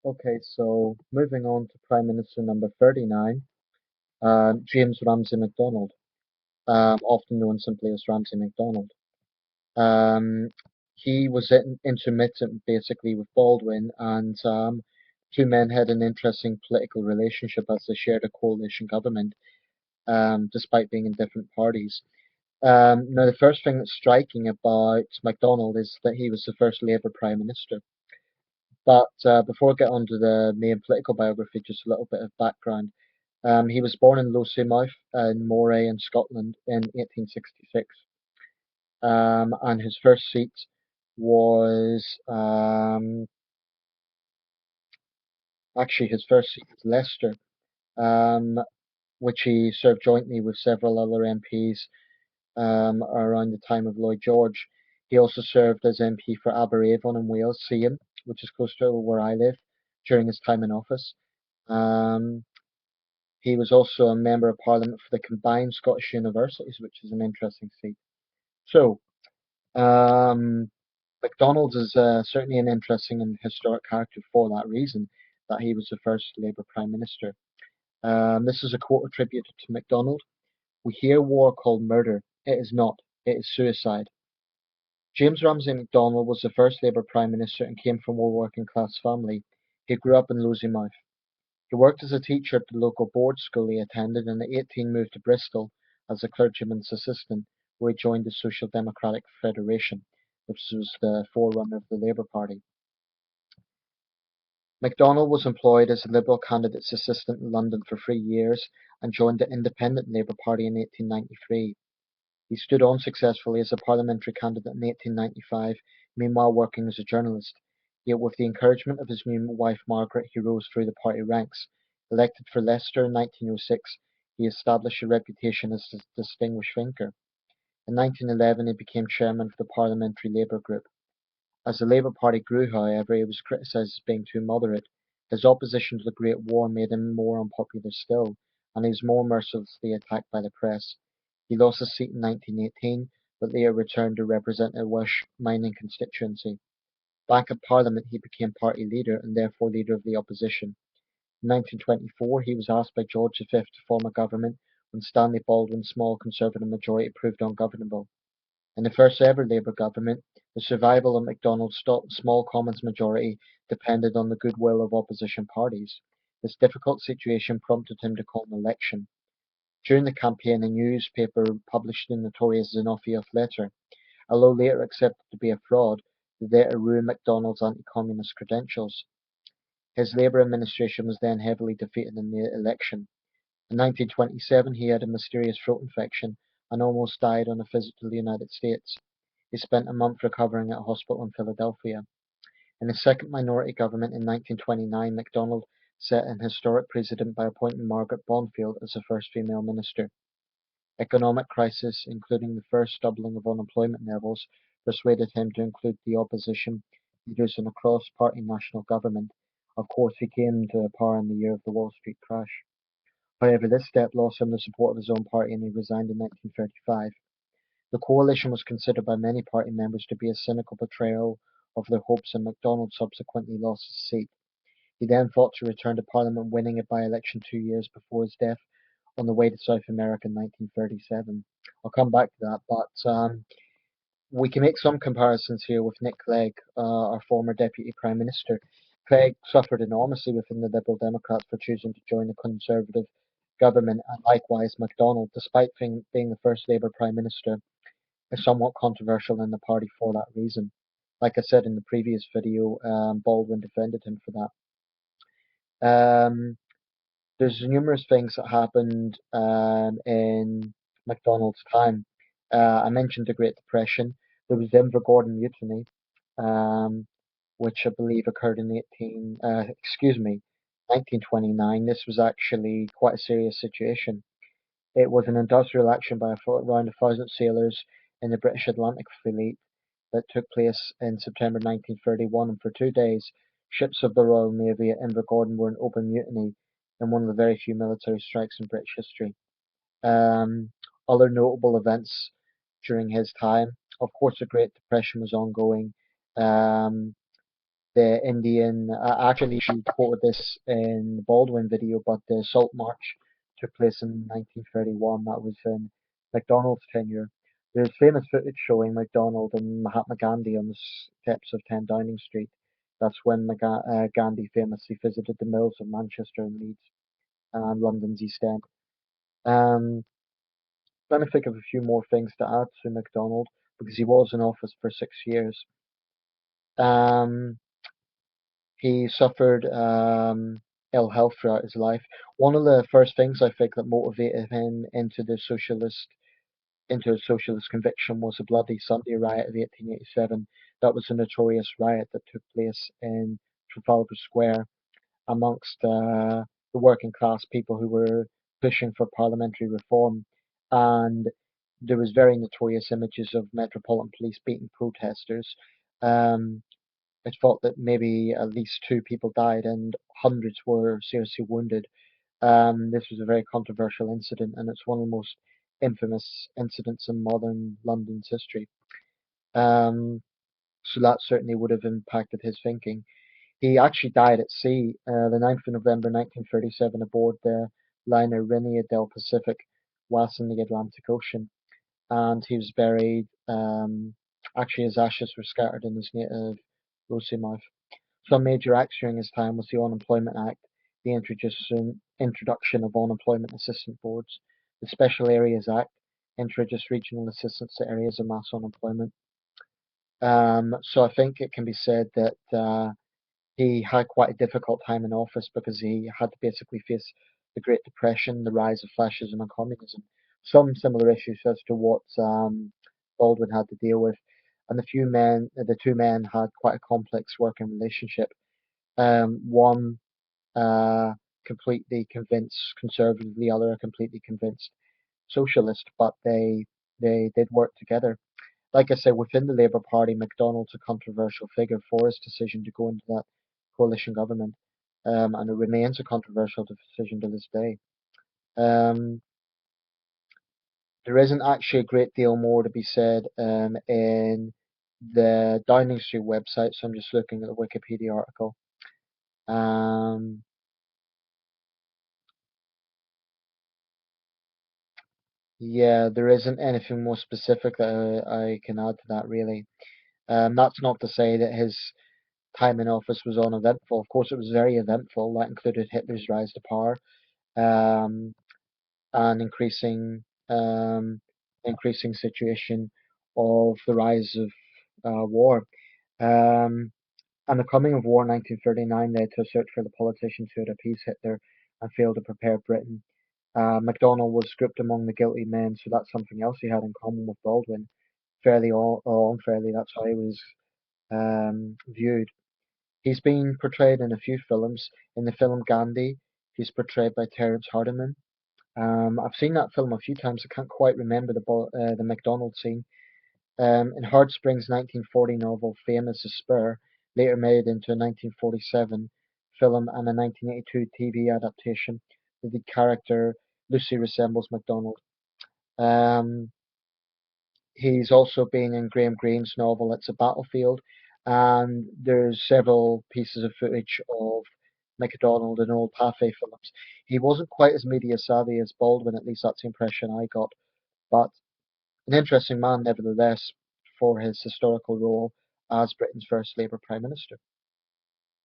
Okay, so moving on to Prime Minister number 39, James Ramsay MacDonald, often known simply as Ramsay MacDonald. Um, he was intermittent basically with Baldwin, and two men had an interesting political relationship as they shared a coalition government, despite being in different parties. Now, the first thing that's striking about MacDonald is that he was the first Labour Prime Minister. But before I get on to the main political biography, just a little bit of background. He was born in Lossiemouth in Moray in Scotland in 1866, and his first seat was actually his first seat was Leicester, um, which he served jointly with several other MPs around the time of Lloyd George. He also served as MP for Aberavon in Wales, Sean, which is close to where I live, during his time in office. Um, he was also a member of Parliament for the combined Scottish universities, which is an interesting seat. So, um, MacDonald is certainly an interesting and historic character for that reason, that he was the first Labour Prime Minister. This is a quote attributed to MacDonald. We hear war called murder. It is not. It is suicide. James Ramsay MacDonald was the first Labour Prime Minister and came from a working class family. He grew up in Lossiemouth. He worked as a teacher at the local board school he attended and at 18 moved to Bristol as a clergyman's assistant, where he joined the Social Democratic Federation, which was the forerunner of the Labour Party. MacDonald was employed as a Liberal candidate's assistant in London for 3 years and joined the Independent Labour Party in 1893. He stood on successfully as a parliamentary candidate in 1895, meanwhile working as a journalist. Yet with the encouragement of his new wife Margaret, he rose through the party ranks. Elected for Leicester in 1906, he established a reputation as a distinguished thinker. In 1911, he became chairman of the Parliamentary Labour Group. As the Labour Party grew, however, he was criticised as being too moderate. His opposition to the Great War made him more unpopular still, and he was more mercilessly attacked by the press. He lost his seat in 1918, but later returned to represent a Welsh mining constituency. Back at Parliament, he became party leader and therefore leader of the opposition. In 1924, he was asked by George V to form a government when Stanley Baldwin's small Conservative majority proved ungovernable. In the first ever Labour government, the survival of MacDonald's small Commons majority depended on the goodwill of opposition parties. This difficult situation prompted him to call an election. During the campaign, a newspaper published the notorious Zinoviev letter. Although later accepted to be a fraud, the letter ruined MacDonald's anti-communist credentials. His Labour administration was then heavily defeated in the election. In 1927, he had a mysterious throat infection and almost died on a visit to the United States. He spent a month recovering at a hospital in Philadelphia. In his second minority government in 1929, MacDonald set an historic precedent by appointing Margaret Bonfield as the first female minister. Economic crisis, including the first doubling of unemployment levels, persuaded him to include the opposition leaders in a cross-party national government. Of course, he came to power in the year of the Wall Street crash. However, this step lost him the support of his own party and he resigned in 1935. The coalition was considered by many party members to be a cynical betrayal of their hopes, and MacDonald subsequently lost his seat. He then fought to return to Parliament, winning a by-election 2 years before his death on the way to South America in 1937. I'll come back to that, but we can make some comparisons here with Nick Clegg, our former Deputy Prime Minister. Clegg suffered enormously within the Liberal Democrats for choosing to join the Conservative government, and likewise MacDonald, despite being the first Labour Prime Minister, is somewhat controversial in the party for that reason. Like I said in the previous video, Baldwin defended him for that. There's numerous things that happened in MacDonald's time. I mentioned the Great Depression. There was the Invergordon Mutiny, um, which I believe occurred in 1929. This was actually quite a serious situation. It was an industrial action by around 1,000 sailors in the British Atlantic Fleet that took place in September 1931, and for 2 days, ships of the Royal Navy at Invergordon were in open mutiny in one of the very few military strikes in British history. Um, Other notable events during his time, of course, the Great Depression was ongoing. Um, the Indian. Actually, she quoted this in the Baldwin video, but the Salt March took place in 1931. That was in McDonald's tenure. There's famous footage showing McDonald and Mahatma Gandhi on the steps of 10 Downing Street. That's when Gandhi famously visited the mills of Manchester and Leeds and London's East End. Um, Trying to think of a few more things to add to MacDonald because he was in office for 6 years. Um, he suffered ill health throughout his life. One of the first things I think that motivated him into a socialist conviction was the Bloody Sunday riot of 1887. That was a notorious riot that took place in Trafalgar Square amongst the working class people who were pushing for parliamentary reform, and there was very notorious images of Metropolitan Police beating protesters. Um, it's thought that maybe at least two people died and hundreds were seriously wounded. This was a very controversial incident, and it's one of the most infamous incidents in modern London's history. Um, so that certainly would have impacted his thinking. He actually died at sea, the 9th of November 1937, aboard the liner Linea del Pacific, whilst in the Atlantic Ocean. And he was buried. Actually, his ashes were scattered in his native Lossiemouth. Some major acts during his time was the Unemployment Act, the introduction of unemployment assistance boards, the Special Areas Act, introduced regional assistance to areas of mass unemployment. So I think it can be said that he had quite a difficult time in office because he had to basically face the Great Depression, the rise of fascism and communism, some similar issues as to what Baldwin had to deal with. And the two men had quite a complex working relationship. One completely convinced conservative, the other a completely convinced socialist, but they did work together. Like I said, within the Labour Party, McDonald's a controversial figure for his decision to go into that coalition government, and it remains a controversial decision to this day. Um, there isn't actually a great deal more to be said in the Downing Street website, so I'm just looking at the Wikipedia article. Um, yeah, there isn't anything more specific that I can add to that, really. That's not to say that his time in office was uneventful. Of course, it was very eventful. That included Hitler's rise to power, um, and um, increasing situation of the rise of war. Um, and the coming of war in 1939 led to a search for the politicians who had appeased Hitler and failed to prepare Britain. MacDonald was grouped among the guilty men, so that's something else he had in common with Baldwin. Fairly or unfairly, that's how he was viewed. He's been portrayed in a few films. In the film Gandhi, he's portrayed by Terence Hardiman. I've seen that film a few times. I can't quite remember the McDonald scene. In Hard Spring's 1940 novel Fame is a Spur, later made into a 1947 film and a 1982 TV adaptation, the character Lucy resembles MacDonald. Um, he's also been in Graham Greene's novel It's a Battlefield, and there's several pieces of footage of MacDonald in old Pathé films. He wasn't quite as media savvy as Baldwin, at least that's the impression I got, but an interesting man nevertheless for his historical role as Britain's first Labour Prime Minister.